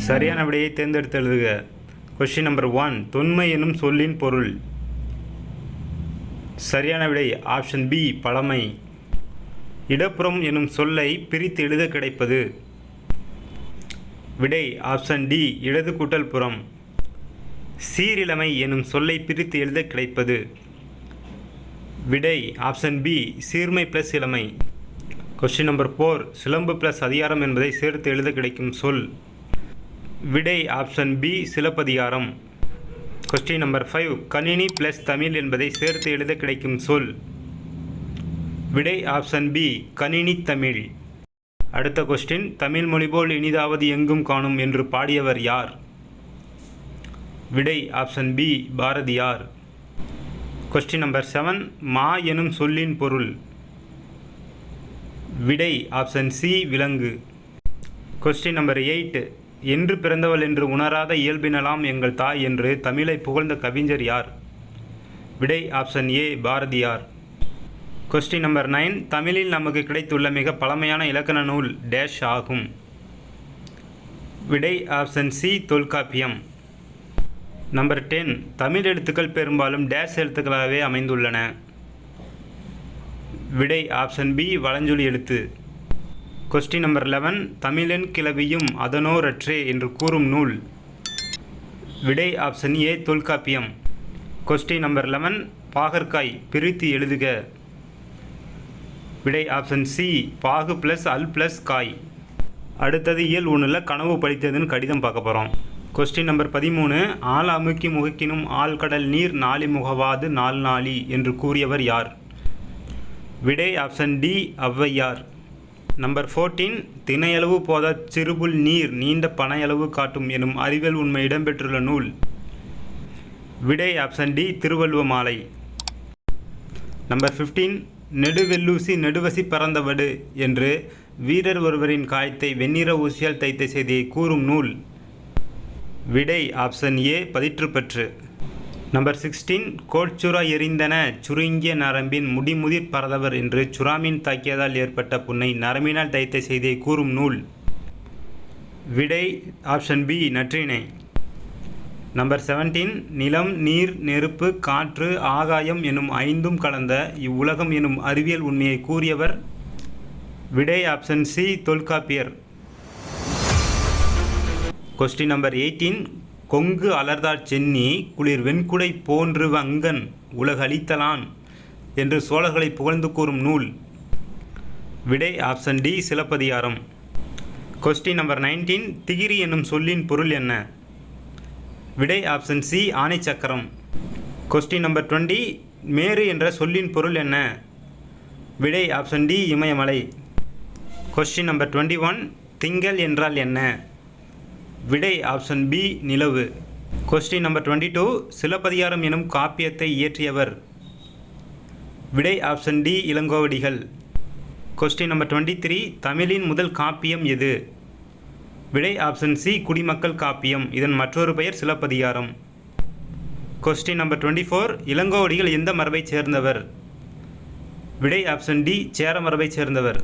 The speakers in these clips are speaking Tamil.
சரியான விடையை தேர்ந்தெடுத்து எழுதுக. கொஸ்டின் நம்பர் 1, தொன்மை எனும் சொல்லின் பொருள். சரியான விடை ஆப்ஷன் பி, பழமை. இடப்புறம் எனும் சொல்லை பிரித்து எழுத கிடைப்பது. விடை ஆப்ஷன் டி, இடது கூட்டல் புறம். சீரிழமை எனும் சொல்லை பிரித்து எழுத கிடைப்பது. விடை ஆப்ஷன் பி, சீர்மை ப்ளஸ் இளமை. கொஸ்டின் நம்பர் 4, சிலம்பு ப்ளஸ் அதிகாரம் என்பதை சேர்த்து எழுத கிடைக்கும் சொல். விடை option B, Silappathikaram. Question number 5, கணினி ப்ளஸ் தமிழ் என்பதை சேர்த்து எழுத கிடைக்கும் சொல். விடை ஆப்ஷன் பி, கணினி தமிழ். அடுத்த கொஸ்டின், தமிழ் மொழி போல் இனிதாவது எங்கும் காணும் என்று பாடியவர் யார்? விடை option B, Bharathiyar. Question number 7, மா எனும் சொல்லின் பொருள். விடை ஆப்ஷன் சி, விலங்கு. கொஸ்டின் நம்பர் 8, என்று பிறந்தவள் என்று உணராத இயல்பினலாம் எங்கள் தாய் என்று தமிழை புகழ்ந்த கவிஞர் யார்? விடை option A, Bharathiyar. Question number 9, தமிழில் நமக்கு கிடைத்துள்ள மிக பழமையான இலக்கண நூல் டேஷ் ஆகும். விடை option C, Tolkappiyam. Number 10, Tamil எழுத்துக்கள் பெரும்பாலும் டேஷ் எழுத்துக்களாகவே அமைந்துள்ளன. விடை ஆப்ஷன் பி, வலஞ்சொலி எழுத்து. கொஸ்டின் நம்பர் 11, தமிழன் கிளவியும் அதனோரற்றே என்று கூறும் நூல். விடை option A, Tolkappiyam. Question number 11, பாகற்காய் பிரித்து எழுதுக. விடை ஆப்ஷன் சி, பாகு ப்ளஸ் அல் ப்ளஸ் காய். அடுத்தது இயல் 1ல் கனவு படித்ததுன்னு கடிதம் பார்க்க போகிறோம். கொஸ்டின் நம்பர் 13, ஆள் அமுக்கி முகக்கினும் ஆழ்கடல் நீர் நாளி முகவாது நாள் நாளி என்று கூறியவர் யார்? விடை ஆப்ஷன் டி, ஔவையார். நம்பர் 14, திணையளவு போத சிறுபுல் நீர் நீண்ட பனையளவு காட்டும் எனும் அறிவியல் உண்மை இடம்பெற்றுள்ள நூல். விடை ஆப்ஷன் டி, திருவள்ளுவ மாலை. நம்பர் 15, நெடுவெல்லூசி நெடுவசி பறந்தவடு என்று வீரர் ஒருவரின் காயத்தை வெண்ணிற ஊசியால் தைத்த செய்தியை கூறும் நூல். விடை ஆப்ஷன் ஏ, பதிற்றுப்பற்று. நம்பர் 16, கோட்சுரா எரிந்தன சுருங்கிய நரம்பின் முடிமுதிர் பறந்தவர் என்று சுறாமீன் தாக்கியதால் ஏற்பட்ட புண்ணை நரம்பினால் தைத்த செய்தியை கூறும் நூல். விடை ஆப்ஷன் பி, நற்றிணை. நம்பர் 17, நிலம் நீர் நெருப்பு காற்று ஆகாயம் எனும் 5ம் கலந்த இவ்வுலகம் எனும் அறிவியல் உண்மையை கூறியவர். விடை option C, Tolkappiyar. Question number 18, Kongu அலர்தாட் சென்னி குளிர் வெண்குடை போன்று வங்கன் உலகளித்தலான் என்று சோழர்களை புகழ்ந்து கூறும் நூல். விடை option D, Silappathikaram. Question number 19, திகிரி என்னும் சொல்லின் பொருள் என்ன? விடை ஆப்ஷன் சி, ஆணை சக்கரம். கொஸ்டின் நம்பர் 20, மேரு என்ற சொல்லின் பொருள் என்ன? விடை ஆப்ஷன் டி, இமயமலை. கொஸ்டின் நம்பர் 21, திங்கள் என்றால் என்ன? விடை ஆப்ஷன் பி, நிலவு. கொஸ்டின் நம்பர் 22, சிலப்பதிகாரம் எனும் காப்பியத்தை இயற்றியவர். விடை option D, Ilangovadigal. Question number 23, தமிழின் முதல் காப்பியம் எது? விடை ஆப்ஷன் சி, குடிமக்கள் காப்பியம். இதன் மற்றொரு பெயர் சிலப்பதிகாரம். கொஸ்டின் நம்பர் 24, இளங்கோவடிகள் எந்த மரபைச் சேர்ந்தவர்? விடை ஆப்ஷன் டி, சேர மரபைச் சேர்ந்தவர்.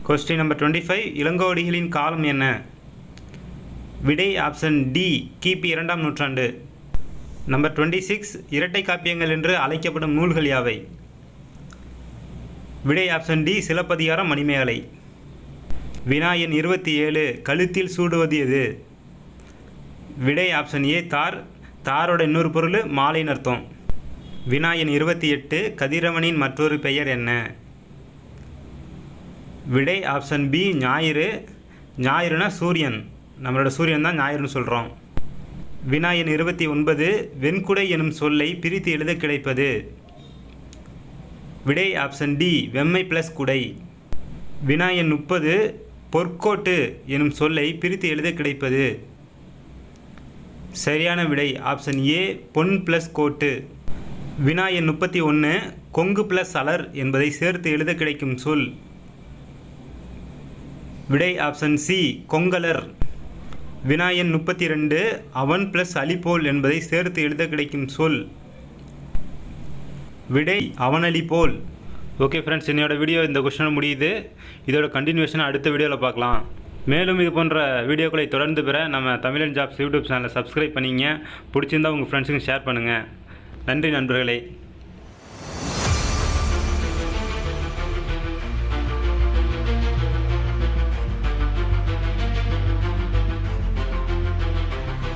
கொஸ்டின் நம்பர் 25, இளங்கோவடிகளின் காலம் என்ன? விடை ஆப்ஷன் டி, கிபி 2ஆம் நூற்றாண்டு. நம்பர் 26, இரட்டை காப்பியங்கள் என்று அழைக்கப்படும் நூல்கள் யாவை? விடை ஆப்ஷன் டி, சிலப்பதிகாரம் மணிமேகலை. வினா எண் 27, கழுத்தில் சூடுவது எது? விடை ஆப்ஷன் ஏ, தார். தாரோட இன்னொரு பொருள் மாலைன்னு அர்த்தம். வினா எண் 28, கதிரவனின் மற்றொரு பெயர் என்ன? விடை ஆப்ஷன் பி, ஞாயிறு. ஞாயிறுனா சூரியன், நம்மளோட சூரியன் தான் ஞாயிறுன்னு சொல்கிறோம். வினா எண் 29, வெண்குடை எனும் சொல்லை பிரித்து எழுத கிடைப்பது. விடை ஆப்ஷன் டி, வெம்மை ப்ளஸ் குடை. வினா எண் 30, பொற்கோட்டு எனும் சொல்லை பிரித்து எழுத கிடைப்பது. சரியான விடை ஆப்ஷன் ஏ, பொன் ப்ளஸ் கோட்டு. வினா எண் 31, கொங்கு ப்ளஸ் அலர் என்பதை சேர்த்து எழுத கிடைக்கும் சொல். விடை ஆப்ஷன் சி, கொங்கலர். வினா எண் 32, அவன் ப்ளஸ் அலிபோல் என்பதை சேர்த்து எழுத கிடைக்கும் சொல். விடை அவனளி போல். ஓகே ஃப்ரெண்ட்ஸ், என்னோட வீடியோ இந்த கொஸ்டின் முடியுது. இதோட கண்டினியூஷன் அடுத்த வீடியோவில் பார்க்கலாம். மேலும் இது போன்ற வீடியோக்களை தொடர்ந்து பெற நம்ம தமிழன் ஜாப்ஸ் யூடியூப் சேனலை சப்ஸ்கிரைப் பண்ணிங்க. பிடிச்சிருந்தால் உங்கள் ஃப்ரெண்ட்ஸுக்கு ஷேர் பண்ணுங்கள். நன்றி நண்பர்களே.